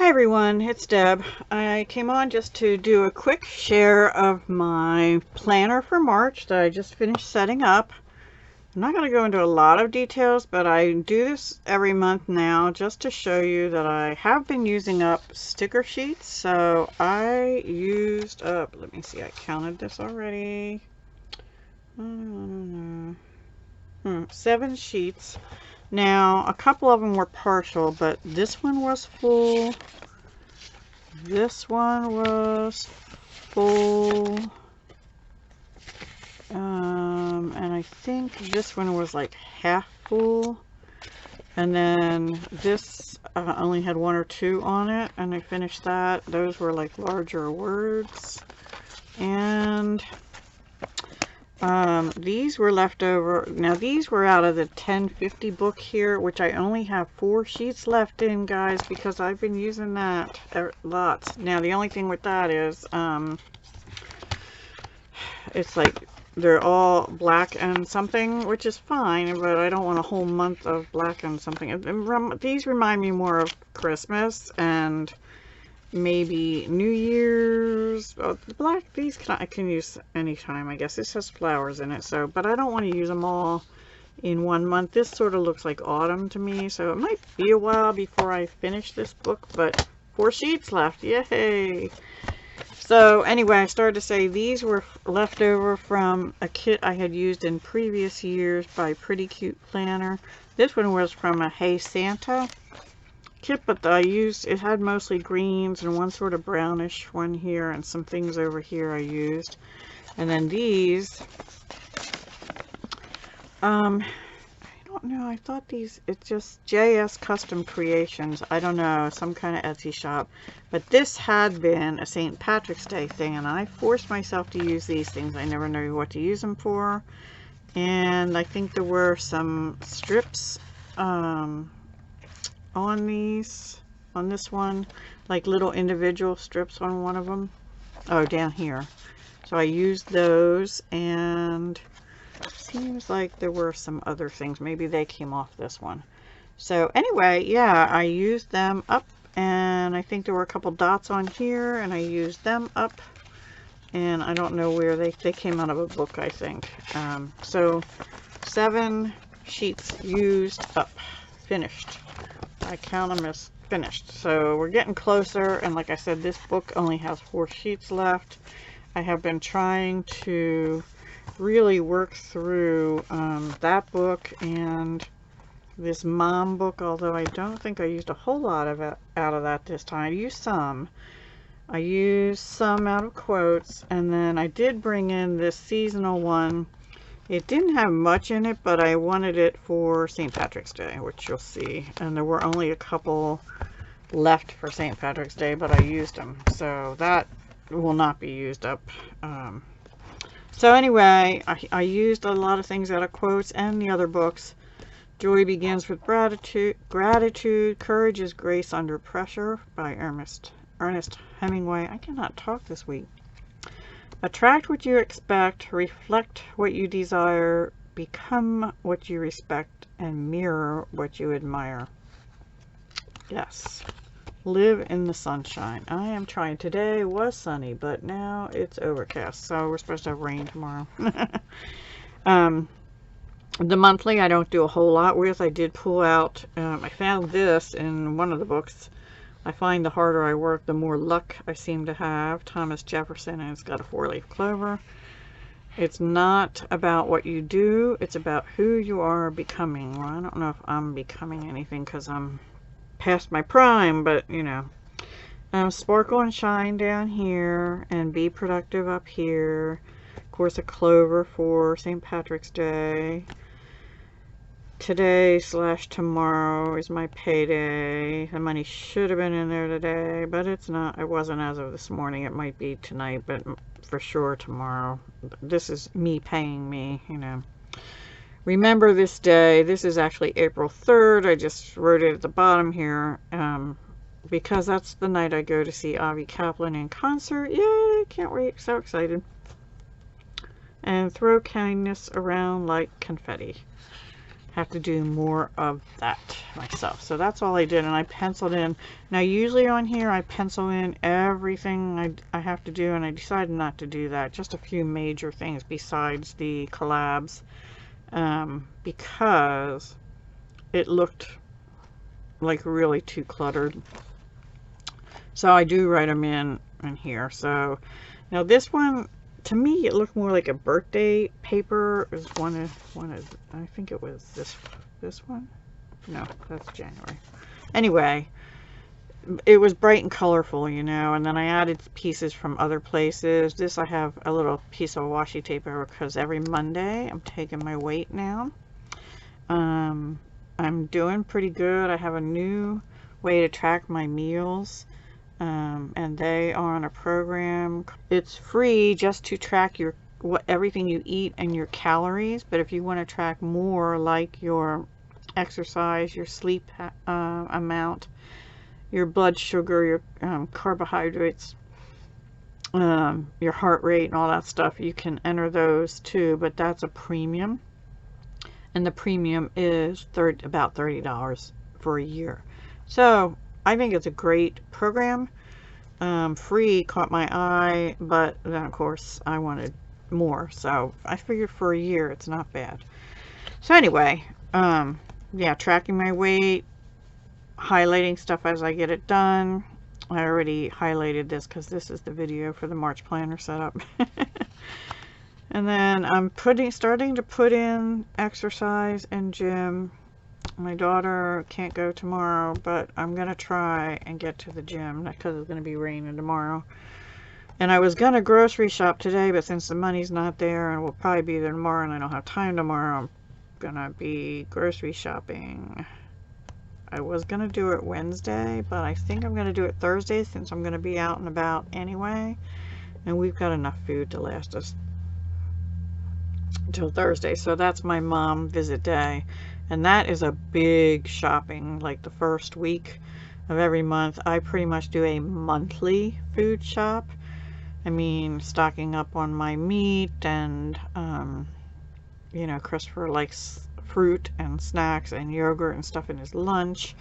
Hi everyone, it's Deb. I came on just to do a quick share of my planner for March that I just finished setting up. I'm not going to go into a lot of details, but I do this every month now just to show you that I have been using up sticker sheets. So I used up, let me see, I counted this already. 7 sheets. Now, a couple of them were partial, but this one was full. This one was full. And I think this one was like half full. And then this only had 1 or 2 on it, and I finished that. Those were like larger words. And these were left over. Now these were out of the 1050 book here, which I only have 4 sheets left in, guys, because I've been using that lots. Now the only thing with that is it's like they're all black and something, which is fine, but I don't want a whole month of black and something. These remind me more of Christmas and maybe New Year's. Oh, the black, these I can use anytime, I guess. This has flowers in it, so, but I don't want to use them all in 1 month. This sort of looks like autumn to me, so it might be a while before I finish this book, but 4 sheets left, yay! So anyway, I started to say these were left over from a kit I had used in previous years by Pretty Cute Planner. This one was from a Hey Santa kit, but I used, it had mostly greens and one sort of brownish one here and some things over here I used. And then these, I don't know, I thought these, it's just JS Custom Creations, I don't know, some kind of Etsy shop. But this had been a St. Patrick's Day thing, and I forced myself to use these things. I never knew what to use them for. And I think there were some strips on these, on this one, like little individual strips on one of them. Oh, down here. So I used those, and seems like there were some other things. Maybe they came off this one. So anyway, yeah, I used them up, and I think there were a couple dots on here, and I used them up. And I don't know where they came out of a book, I think. So 7 sheets used up, finished. I count them as finished. So we're getting closer, and like I said, this book only has 4 sheets left. I have been trying to really work through that book and this mom book, although I don't think I used a whole lot of it out of that this time. I used some out of quotes, and then I did bring in this seasonal one. It didn't have much in it, but I wanted it for St. Patrick's Day, which you'll see, and there were only a couple left for St. Patrick's Day, but I used them, so that will not be used up. So anyway, I used a lot of things out of quotes and the other books. Joy Begins with Gratitude, Courage is Grace Under Pressure by Ernest Hemingway. I cannot talk this week. Attract what you expect, reflect what you desire, become what you respect, and mirror what you admire. Yes. Live in the sunshine. I am trying. Today was sunny, but now it's overcast, so we're supposed to have rain tomorrow. The monthly I don't do a whole lot with. I did pull out, I found this in one of the books. I find the harder I work, the more luck I seem to have. Thomas Jefferson, and it's got a 4-leaf clover. It's not about what you do, it's about who you are becoming. Well, I don't know if I'm becoming anything because I'm past my prime, but you know. Sparkle and shine down here, and be productive up here. Of course, a clover for St. Patrick's Day. Today / tomorrow is my payday. The money should have been in there today, but it's not. It wasn't as of this morning. It might be tonight, but for sure tomorrow. This is me paying me, you know. Remember this day. This is actually April 3rd. I just wrote it at the bottom here because that's the night I go to see Avi Kaplan in concert. Yay! Can't wait. So excited. And throw kindness around like confetti. have to do more of that myself. So that's all I did, and I penciled in. Now usually on here I pencil in everything I have to do, and I decided not to do that. Just a few major things besides the collabs, because it looked like really too cluttered. So I do write them in here. So now this one, to me, it looked more like a birthday paper. It was one of I think it was this one. No, that's January. Anyway, it was bright and colorful, you know, and then I added pieces from other places. This, I have a little piece of washi tape over because every Monday I'm taking my weight now. I'm doing pretty good. I have a new way to track my meals. And they are on a program. It's free just to track everything you eat and your calories, but if you want to track more, like your exercise, your sleep amount, your blood sugar, your carbohydrates, your heart rate and all that stuff, you can enter those too, but that's a premium, and the premium is about $30 for a year. So I think it's a great program. Free caught my eye, but then of course I wanted more, so I figured for a year it's not bad. So anyway, yeah, tracking my weight, highlighting stuff as I get it done. I already highlighted this because this is the video for the March planner setup. And then I'm starting to put in exercise and gym. My daughter can't go tomorrow, but I'm going to try and get to the gym because it's going to be raining tomorrow. And I was going to grocery shop today, but since the money's not there and we'll probably be there tomorrow and I don't have time tomorrow, I'm going to be grocery shopping. I was going to do it Wednesday, but I think I'm going to do it Thursday since I'm going to be out and about anyway. And we've got enough food to last us until Thursday. So that's my mom visit day. And that is a big shopping, like the first week of every month. I pretty much do a monthly food shop. I mean, stocking up on my meat and, you know, Christopher likes fruit and snacks and yogurt and stuff in his lunch.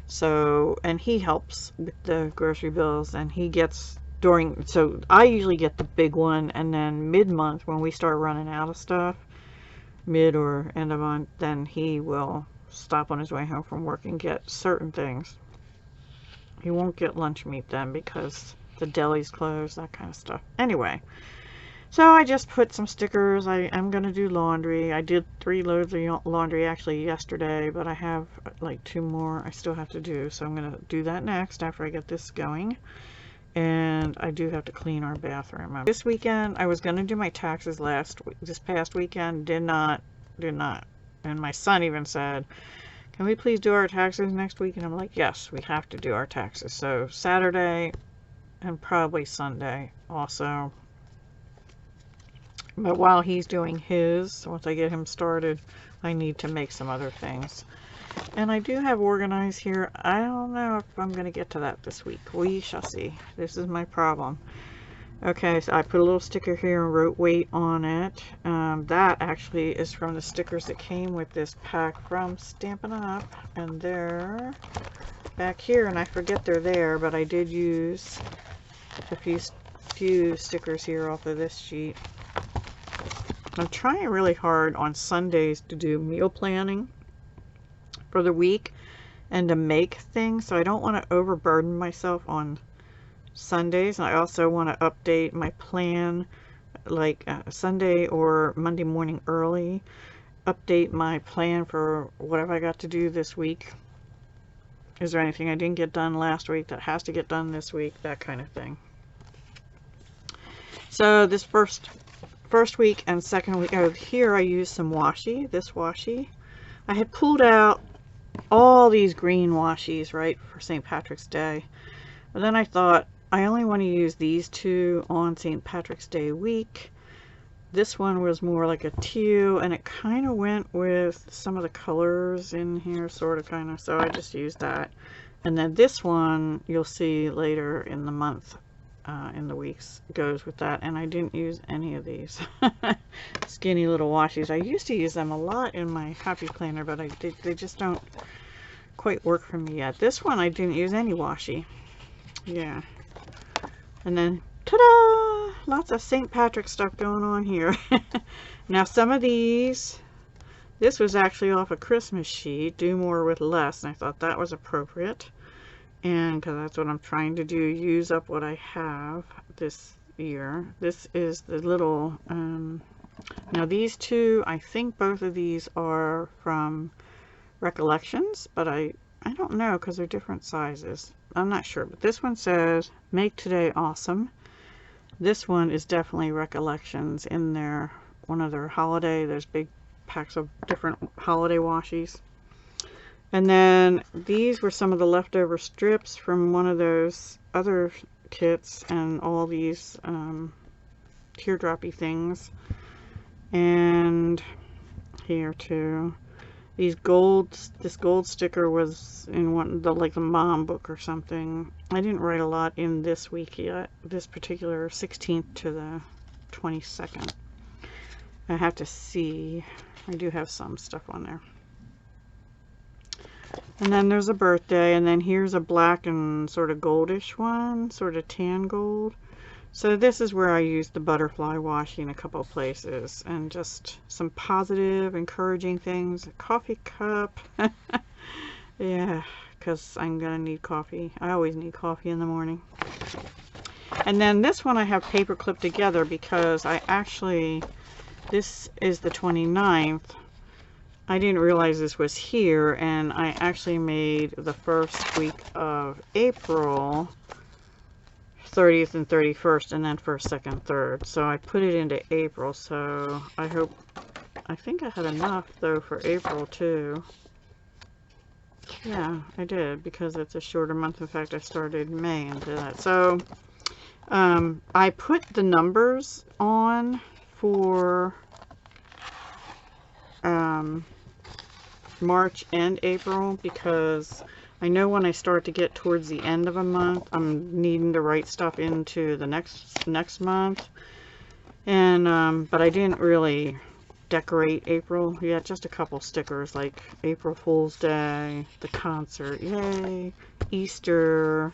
So, and he helps with the grocery bills, and he gets so I usually get the big one, and then mid-month when we start running out of stuff, mid or end of month, then he will stop on his way home from work and get certain things. He won't get lunch meat then because the deli's closed, that kind of stuff. Anyway, so I just put some stickers. I'm gonna do laundry. I did 3 loads of laundry actually yesterday, but I have like 2 more I still have to do, so I'm gonna do that next after I get this going. And I do have to clean our bathroom. This weekend I was gonna do my taxes this past weekend, did not, and my son even said, can we please do our taxes next week? And I'm like, yes, we have to do our taxes. So Saturday and probably Sunday also. But while he's doing his, once I get him started, I need to make some other things. And I do have organized here. I don't know if I'm going to get to that this week. We shall see. This is my problem. Okay, so I put a little sticker here and wrote weight on it. That actually is from the stickers that came with this pack from Stampin' Up! And they're back here, and I forget they're there, but I did use a few stickers here off of this sheet. I'm trying really hard on Sundays to do meal planning for the week and to make things, so I don't want to overburden myself on Sundays. And I also want to update my plan like Sunday or Monday morning early, update my plan for what have I got to do this week. Is there anything I didn't get done last week that has to get done this week, that kind of thing. So this first week and second week over here I used some washi, this washi. I had pulled out all these green washies, right, for St. Patrick's Day. But then I thought, I only want to use these 2 on St. Patrick's Day week. This one was more like a teal, and it kind of went with some of the colors in here, sort of, kind of, so I just used that. And then this one, you'll see later in the month, in the weeks, goes with that, and I didn't use any of these. skinny little washies. I used to use them a lot in my Happy Planner, but they just don't quite work for me yet. This one I didn't use any washi. Yeah. And then, ta-da! Lots of St. Patrick's stuff going on here. Now some of these, this was actually off a Christmas sheet, do more with less, and I thought that was appropriate. And because that's what I'm trying to do, use up what I have this year. This is the little, now these two, I think both of these are from Recollections, but I don't know because they're different sizes. I'm not sure, but this one says make today awesome. This one is definitely Recollections in their one of their holiday. There's big packs of different holiday washies. And then these were some of the leftover strips from one of those other kits, and all these teardroppy things. And here too. This gold sticker was in one the like the mom book or something. I didn't write a lot in this week yet. This particular 16th to the 22nd. I have to see. I do have some stuff on there. And then there's a birthday, and then here's a black and sort of goldish one, sort of tan gold. So this is where I used the butterfly washi in a couple of places, and just some positive, encouraging things. A coffee cup. Yeah, because I'm going to need coffee. I always need coffee in the morning. And then this one I have paper clipped together because I actually, this is the 29th. I didn't realize this was here, and I actually made the first week of April 30th and 31st, and then 1st, 2nd, 3rd. So I put it into April, so I think I had enough though for April too. Yeah, I did, because it's a shorter month. In fact, I started May and did that. So I put the numbers on for March and April, because I know when I start to get towards the end of a month, I'm needing to write stuff into the next month. And but I didn't really decorate April yet. Just a couple stickers like April Fool's Day, the concert, yay, Easter,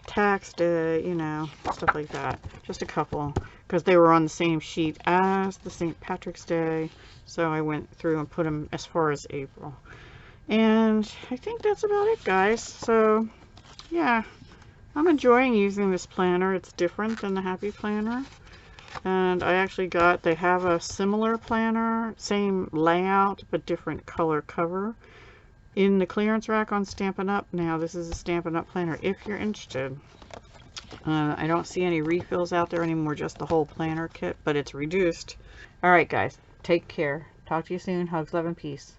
tax day, you know, stuff like that. Just a couple, because they were on the same sheet as the St. Patrick's Day, so I went through and put them as far as April. And I think that's about it, guys. So yeah, I'm enjoying using this planner. It's different than the Happy Planner, and I actually they have a similar planner, same layout but different color cover, in the clearance rack on Stampin' Up. Now this is a Stampin' Up planner if you're interested. I don't see any refills out there anymore, just the whole planner kit, but it's reduced. Alright guys, take care. Talk to you soon. Hugs, love, and peace.